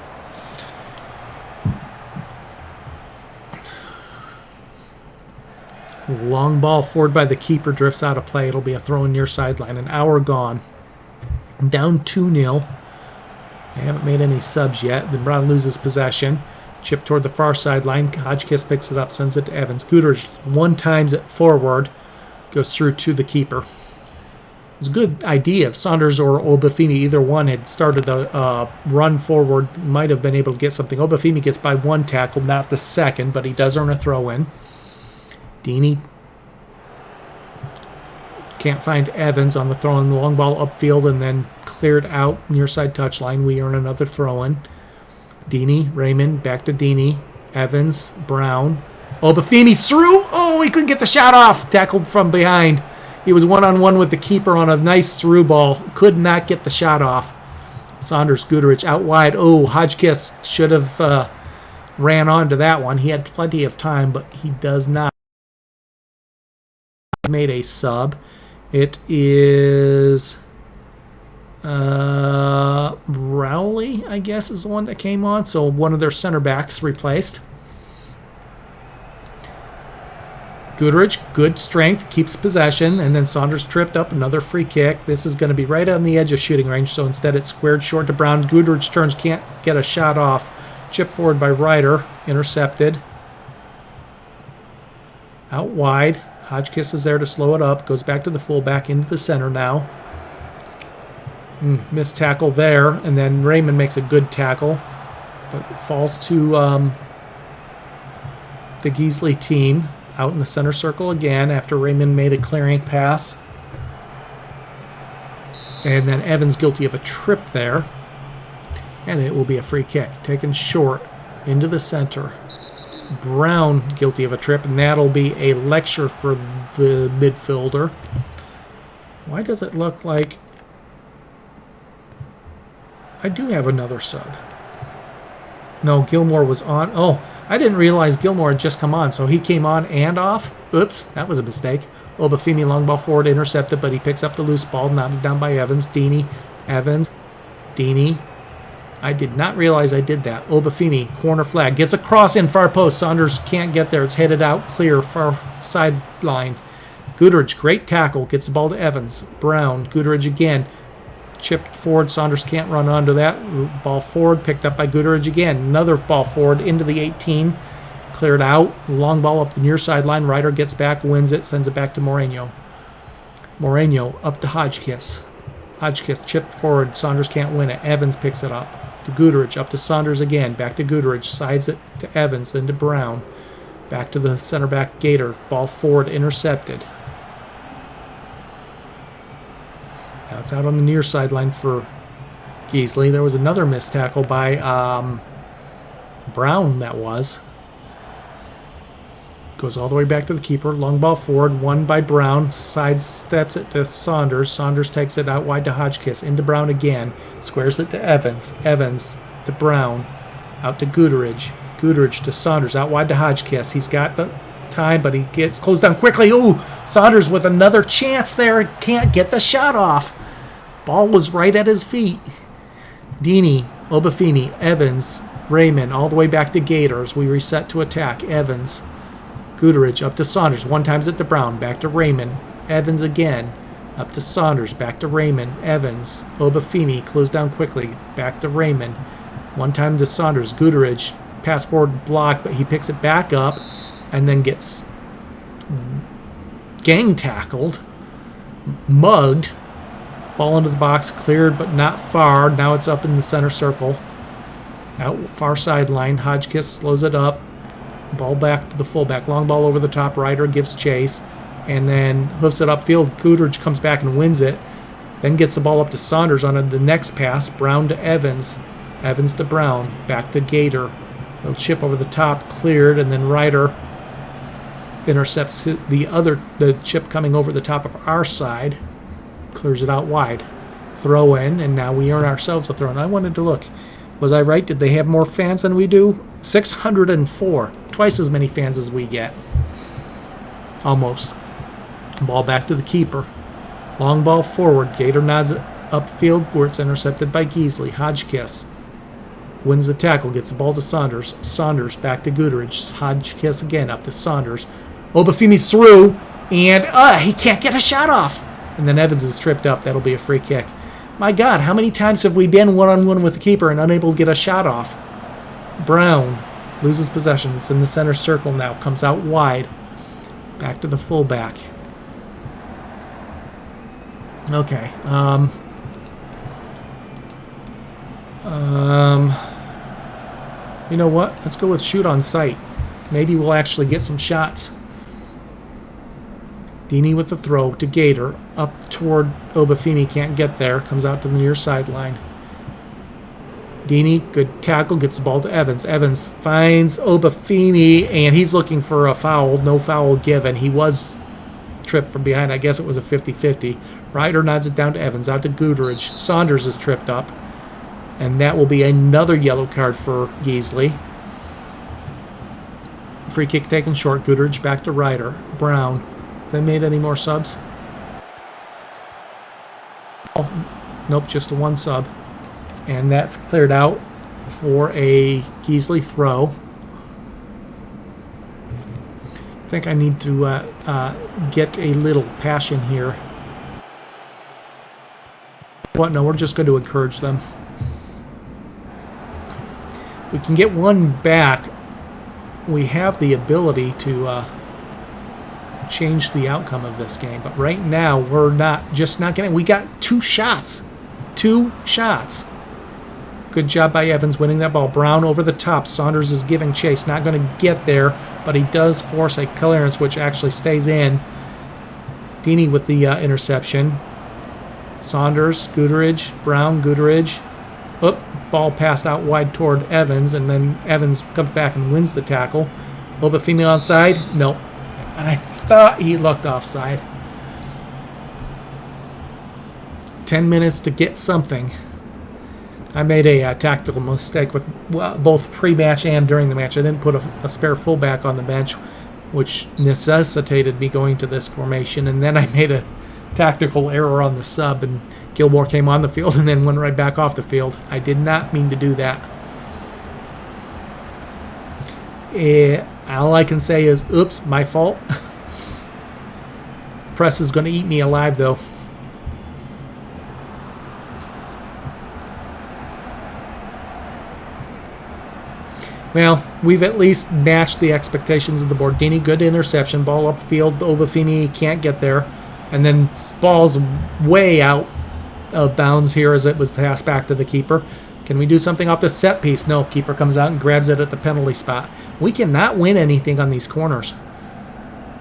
Long ball forward by the keeper, drifts out of play. It'll be a throw in near sideline. An hour gone. Down 2-0. They haven't made any subs yet. Then Brown loses possession. Chip toward the far sideline. Hodgkiss picks it up, sends it to Evans. Goodrich one times it forward. Goes through to the keeper. It was a good idea if Saunders or Obafemi, either one, had started the run forward. Might have been able to get something. Obafemi gets by one tackle, not the second, but he does earn a throw-in. Deeney can't find Evans on the throw-in. The long ball upfield and then cleared out near side touchline. We earn another throw-in. Deeney, Raymond, back to Deeney. Evans, Brown. Obafemi through. Oh, he couldn't get the shot off. Tackled from behind. He was one-on-one with the keeper on a nice through ball. Could not get the shot off. Saunders, Goodrich out wide. Oh, Hodgkiss should have ran on to that one. He had plenty of time, but he does not. Made a sub. It is Rowley, I guess, is the one that came on. So one of their center backs replaced. Goodrich, good strength, keeps possession, and then Saunders tripped up, another free kick. This is going to be right on the edge of shooting range, so instead it's squared short to Brown. Goodrich turns, can't get a shot off. Chip forward by Ryder, intercepted. Out wide. Hodgkiss is there to slow it up. Goes back to the fullback into the center now. Missed tackle there. And then Raymond makes a good tackle. But falls to the Guisely team. Out in the center circle again after Raymond made a clearing pass. And then Evans guilty of a trip there. And it will be a free kick. Taken short into the center. Brown guilty of a trip, and that'll be a lecture for the midfielder. Why does it look like I do have another sub? No, Gilmore was on. Oh, I didn't realize Gilmore had just come on, so he came on and off. Oops, that was a mistake. Obafemi long ball forward, intercepted, but he picks up the loose ball, knotted down by Evans. Deeney, Evans, Deeney. I did not realize I did that. Obafemi, corner flag. Gets a cross in far post. Saunders can't get there. It's headed out clear, far sideline. Goodrich, great tackle. Gets the ball to Evans. Brown, Goodrich again. Chipped forward. Saunders can't run onto that. Ball forward, picked up by Goodrich again. Another ball forward into the 18. Cleared out. Long ball up the near sideline. Ryder gets back, wins it, sends it back to Moreno. Moreno up to Hodgkiss. Hodgkiss chipped forward. Saunders can't win it. Evans picks it up. To Goodrich, up to Saunders again, back to Goodrich, sides it to Evans, then to Brown, back to the center back Gator, ball forward, intercepted. Now it's out on the near sideline for Guisely. There was another missed tackle by Brown, that was. Goes all the way back to the keeper. Long ball forward, won by Brown. Sidesteps it to Saunders. Saunders takes it out wide to Hodgkiss. Into Brown again. Squares it to Evans. Evans to Brown. Out to Guteridge. Guteridge to Saunders. Out wide to Hodgkiss. He's got the time, but he gets closed down quickly. Ooh, Saunders with another chance there. Can't get the shot off. Ball was right at his feet. Deeney, Obafemi, Evans, Raymond, all the way back to Gators. We reset to attack. Evans, Guteridge, up to Saunders. One time's it to Brown. Back to Raymond. Evans again. Up to Saunders. Back to Raymond. Evans, Obafemi, closed down quickly. Back to Raymond. One time to Saunders. Guteridge, pass forward block, but he picks it back up and then gets gang tackled, mugged. Ball into the box, cleared but not far. Now it's up in the center circle. Out far sideline. Hodgkiss slows it up. Ball back to the fullback. Long ball over the top. Ryder gives chase and then hoofs it upfield. Guteridge comes back and wins it. Then gets the ball up to Saunders on the next pass. Brown to Evans. Evans to Brown. Back to Gator. Little chip over the top. Cleared. And then Ryder intercepts the chip coming over the top of our side. Clears it out wide. Throw in, and now we earn ourselves a throw in. I wanted to look. Was I right? Did they have more fans than we do? 604. Twice as many fans as we get. Almost. Ball back to the keeper. Long ball forward. Gator nods it upfield where it's intercepted by Guisely. Hodgkiss wins the tackle. Gets the ball to Saunders. Saunders back to Guteridge. Hodgkiss again up to Saunders. Obafemi's through, and he can't get a shot off. And then Evans is tripped up. That'll be a free kick. My God, how many times have we been one-on-one with the keeper and unable to get a shot off? Brown loses possession. It's in the center circle now. Comes out wide. Back to the fullback. Okay. You know what? Let's go with shoot on sight. Maybe we'll actually get some shots. Deeney with the throw to Gator. Up toward Obafemi. Can't get there. Comes out to the near sideline. Deeney, good tackle. Gets the ball to Evans. Evans finds Obafemi, and he's looking for a foul. No foul given. He was tripped from behind. I guess it was a 50-50. Ryder nods it down to Evans. Out to Guteridge. Saunders is tripped up. And that will be another yellow card for Guisely. Free kick taken short. Guteridge back to Ryder. Brown. They made any more subs? Oh, nope, just the one sub. And that's cleared out for a Guisely throw. I think I need to get a little passion here. What? No, we're just going to encourage them. If we can get one back, we have the ability to change the outcome of this game. But right now, we're not getting. We got two shots. Two shots. Good job by Evans winning that ball. Brown over the top. Saunders is giving chase. Not going to get there, but he does force a clearance, which actually stays in. Deeney with the interception. Saunders, Guteridge, Brown, Guteridge. Oop, ball passed out wide toward Evans, and then Evans comes back and wins the tackle. Obafemi onside? Nope. I thought he looked offside. 10 minutes to get something. I made a tactical mistake with both pre-match and during the match. I didn't put a spare fullback on the bench, which necessitated me going to this formation, and then I made a tactical error on the sub, and Gilmore came on the field and then went right back off the field. I did not mean to do that. All I can say is, oops, my fault. Press is going to eat me alive, though. Well, we've at least matched the expectations of the board. Deeney, good interception. Ball upfield. Obafemi can't get there. And then ball's way out of bounds here as it was passed back to the keeper. Can we do something off the set piece? No, keeper comes out and grabs it at the penalty spot. We cannot win anything on these corners.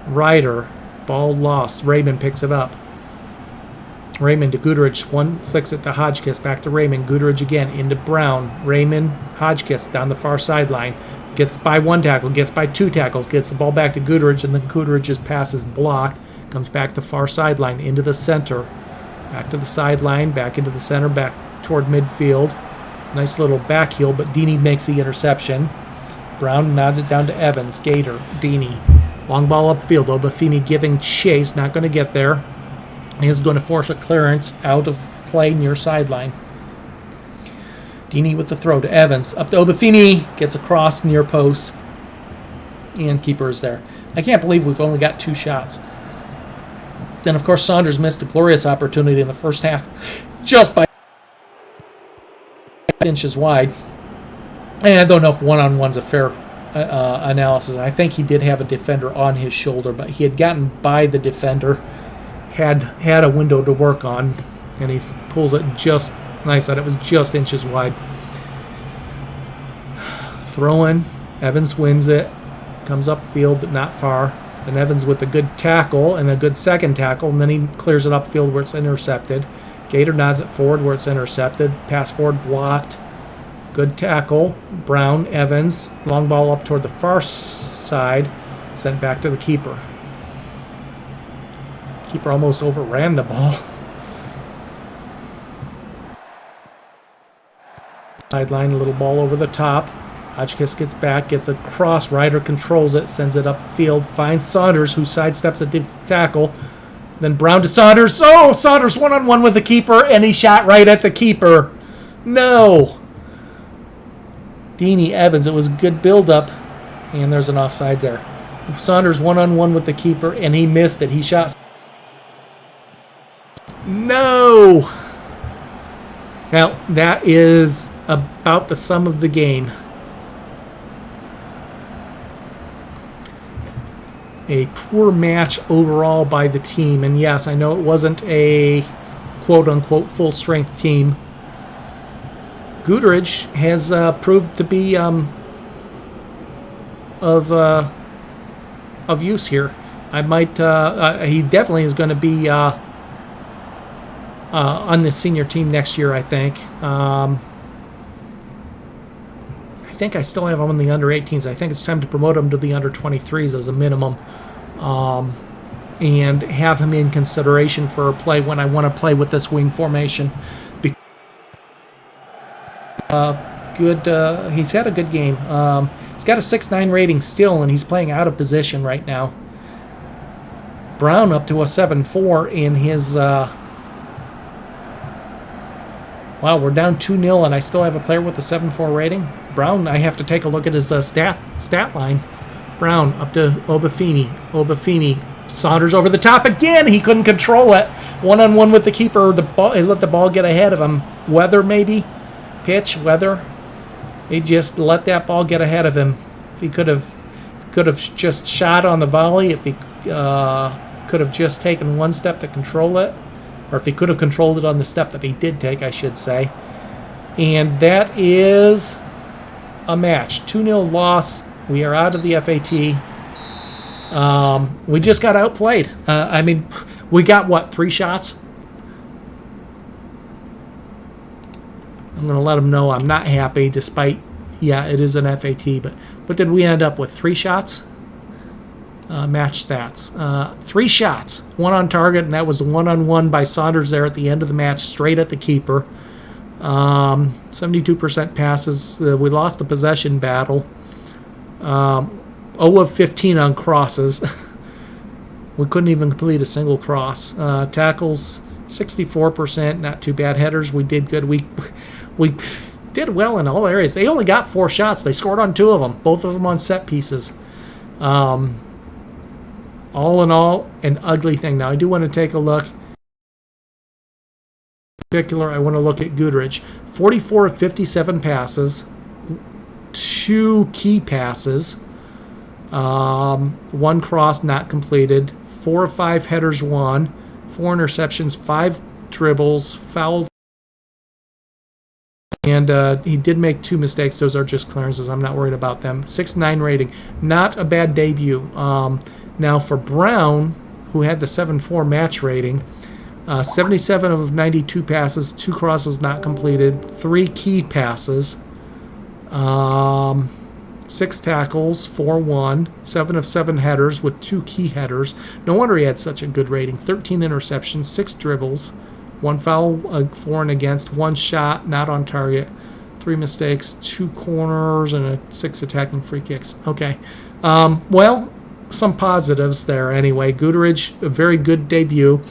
Ryder, ball lost. Raymond picks it up. Raymond to Guterich. One flicks it to Hodgkiss. Back to Raymond. Guterich again into Brown. Raymond, Hodgkiss down the far sideline. Gets by one tackle. Gets by two tackles. Gets the ball back to Guterich, and then Guterich's pass is blocked. Comes back to far sideline. Into the center. Back to the sideline. Back into the center. Back toward midfield. Nice little back heel, but Deeney makes the interception. Brown nods it down to Evans. Gator. Deeney. Long ball upfield. Obafemi giving chase. Not going to get there. He is going to force a clearance out of play near sideline. Deeney with the throw to Evans. Up to Obafemi. Gets across near post. And keeper is there. I can't believe we've only got 2 shots. Then, of course, Saunders missed a glorious opportunity in the first half. Just by inches wide. And I don't know if one-on-one's a fair analysis. I think he did have a defender on his shoulder, but he had gotten by the defender. Had a window to work on, and he pulls it just nice. It was just inches wide. Throw in. Evans wins it. Comes upfield, but not far. And Evans with a good tackle and a good second tackle, and then he clears it upfield where it's intercepted. Gator nods it forward where it's intercepted. Pass forward blocked. Good tackle. Brown, Evans. Long ball up toward the far side. Sent back to the keeper. Keeper almost overran the ball. Sideline, a little ball over the top. Hodgkiss gets back, gets a cross. Ryder controls it, sends it upfield. Finds Saunders, who sidesteps a tackle. Then Brown to Saunders. Oh, Saunders one-on-one with the keeper, and he shot right at the keeper. No. Deeney, Evans, it was a good build-up. And there's an offsides there. Saunders one-on-one with the keeper, and he missed it. He shot. No! Well, that is about the sum of the game. A poor match overall by the team. And yes, I know it wasn't a quote-unquote full-strength team. Guterich has proved to be of use here. I might. He definitely is going to be on the senior team next year, I think. I think I still have him on the under-18s. I think it's time to promote him to the under-23s as a minimum, and have him in consideration for a play when I want to play with this wing formation. He's had a good game. He's got a 6.9 rating still, and he's playing out of position right now. Brown up to a 7.4 in his... Wow, we're down 2-0, and I still have a player with a 7.4 rating. Brown, I have to take a look at his stat line. Brown up to Obafemi. Obafemi. Saunders over the top again. He couldn't control it. One-on-one with the keeper. He let the ball get ahead of him. Weather, maybe? Weather. He just let that ball get ahead of him. If he could have just shot on the volley, if he could have just taken one step to control it, or if he could have controlled it on the step that he did take, I should say. And that is a match. 2-0 loss. We are out of the FAT. We just got outplayed. I mean, we got, what, 3 shots? I'm going to let them know I'm not happy, despite, yeah, it is an FAT. But what did we end up with? 3 shots? Match stats. 3 shots. 1 on target, and that was the one-on-one by Saunders there at the end of the match, straight at the keeper. 72% passes. We lost the possession battle. 0 of 15 on crosses. We couldn't even complete a single cross. Tackles, 64%. Not too bad. Headers, we did good. We did well in all areas. They only got 4 shots. They scored on 2 of them. Both of them on set pieces. All in all, an ugly thing. Now, I do want to take a look. In particular, I want to look at Guterich. 44 of 57 passes. 2 key passes. 1 cross not completed. 4 of 5 headers won. 4 interceptions. 5 dribbles. Fouled. And he did make 2 mistakes. Those are just clearances. I'm not worried about them. 6.9 rating. Not a bad debut. Now for Brown, who had the 7.4 match rating, 77 of 92 passes, 2 crosses not completed, 3 key passes, 6 tackles, 4-1, 7 of 7 headers with 2 key headers. No wonder he had such a good rating. 13 interceptions, 6 dribbles, 1 foul for and against, 1 shot not on target, 3 mistakes, 2 corners, and 6 attacking free kicks. Okay. Well, some positives there anyway. Guterres, a very good debut,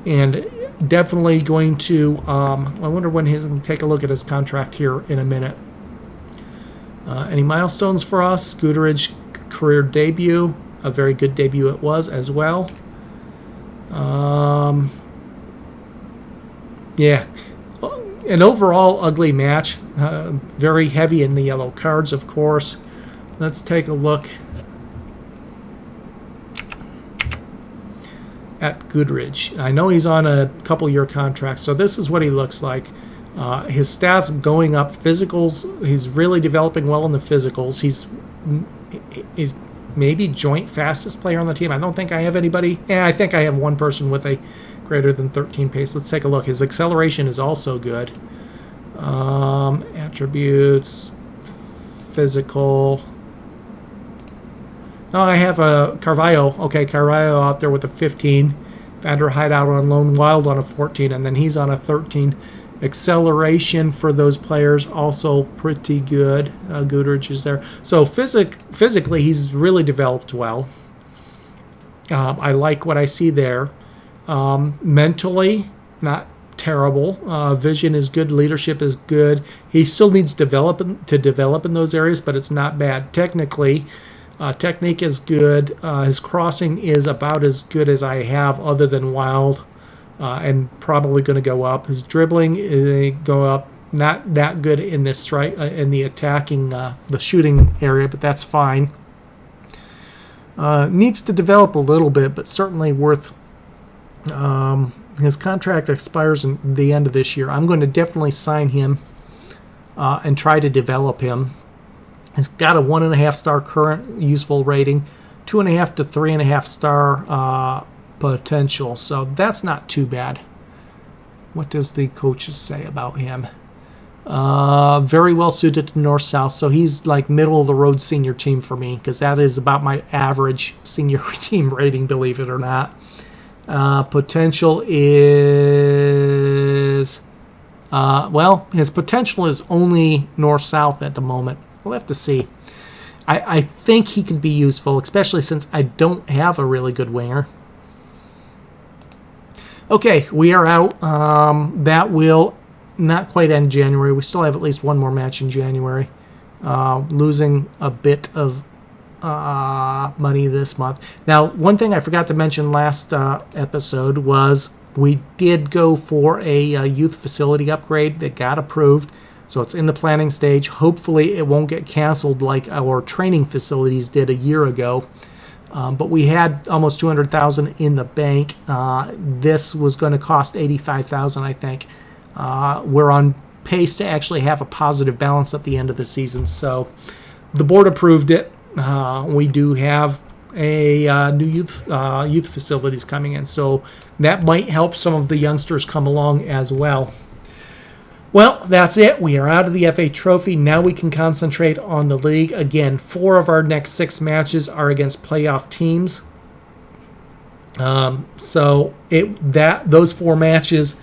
and definitely going to, I wonder when he's going to take a look at his contract here in a minute. Any milestones for us? Guterres career debut, a very good debut it was as well. Yeah, an overall ugly match, very heavy in the yellow cards, of course. Let's take a look at Guterres. I know he's on a couple-year contract, so this is what he looks like. His stats going up, physicals, he's really developing well in the physicals. He's maybe joint fastest player on the team. I don't think I have anybody. Yeah, I think I have one person with a greater than 13 pace. Let's take a look. His acceleration is also good. Attributes, physical. Oh, I have a Carvalho. Okay, Carvalho out there with a 15. Vander Hideout on Lone Wild on a 14, and then he's on a 13. Acceleration for those players also pretty good. Guterres is there. So physically, he's really developed well. I like what I see there. Mentally, not terrible. Vision is good. Leadership is good. He still needs to develop in those areas, but it's not bad. Technically, technique is good. His crossing is about as good as I have other than Wild. And probably going to go up. His dribbling go up. Not that good in this strike, in the attacking, the shooting area, but that's fine. Needs to develop a little bit, but certainly worth. His contract expires in the end of this year. I'm going to definitely sign him and try to develop him. He's got a 1.5 star current useful rating, 2.5 to 3.5 star. Potential, so that's not too bad. What does the coaches say about him? Very well suited to north-south, so he's like middle of the road senior team for me, because that is about my average senior team rating, believe it or not. Potential is well, his potential is only north-south at the moment. We'll have to see. I think he can be useful, especially since I don't have a really good winger. Okay, we are out. That will not quite end January. We still have at least one more match in January. Losing a bit of money this month. Now, one thing I forgot to mention last episode was we did go for a youth facility upgrade that got approved. So it's in the planning stage. Hopefully it won't get canceled like our training facilities did a year ago. But we had almost $200,000 in the bank. This was going to cost $85,000, I think. We're on pace to actually have a positive balance at the end of the season. So the board approved it. We do have a new youth facilities coming in, so that might help some of the youngsters come along as well. Well, that's it. We are out of the FA Trophy. Now we can concentrate on the league. Again, 4 of our next 6 matches are against playoff teams. So those 4 matches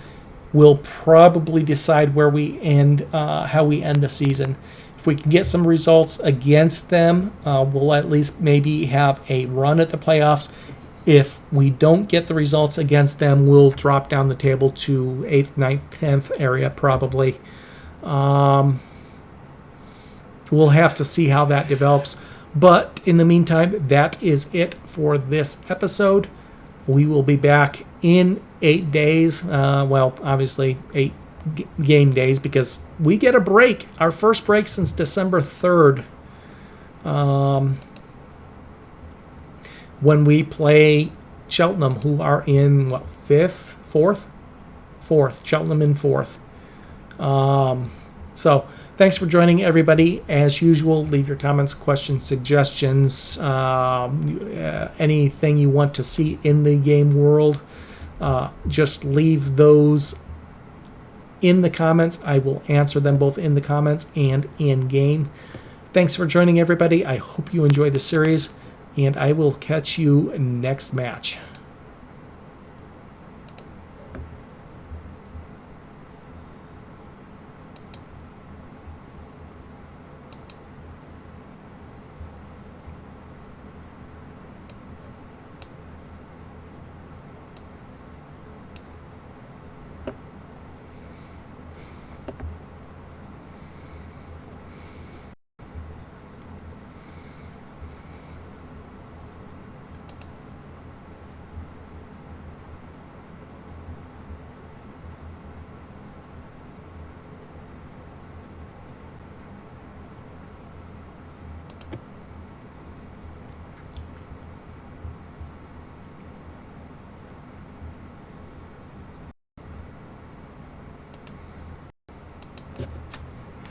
will probably decide where we end, how we end the season. If we can get some results against them, we'll at least maybe have a run at the playoffs. If we don't get the results against them, we'll drop down the table to 8th, 9th, 10th area probably. We'll have to see how that develops. But in the meantime, that is it for this episode. We will be back in 8 days. Well, obviously 8 game days because we get a break. Our first break since December 3rd. When we play Cheltenham, who are in, what, 5th? 4th? 4th. Cheltenham in 4th. So, thanks for joining, everybody. As usual, leave your comments, questions, suggestions, anything you want to see in the game world. just leave those in the comments. I will answer them both in the comments and in game. Thanks for joining, everybody. I hope you enjoy the series, and I will catch you next match.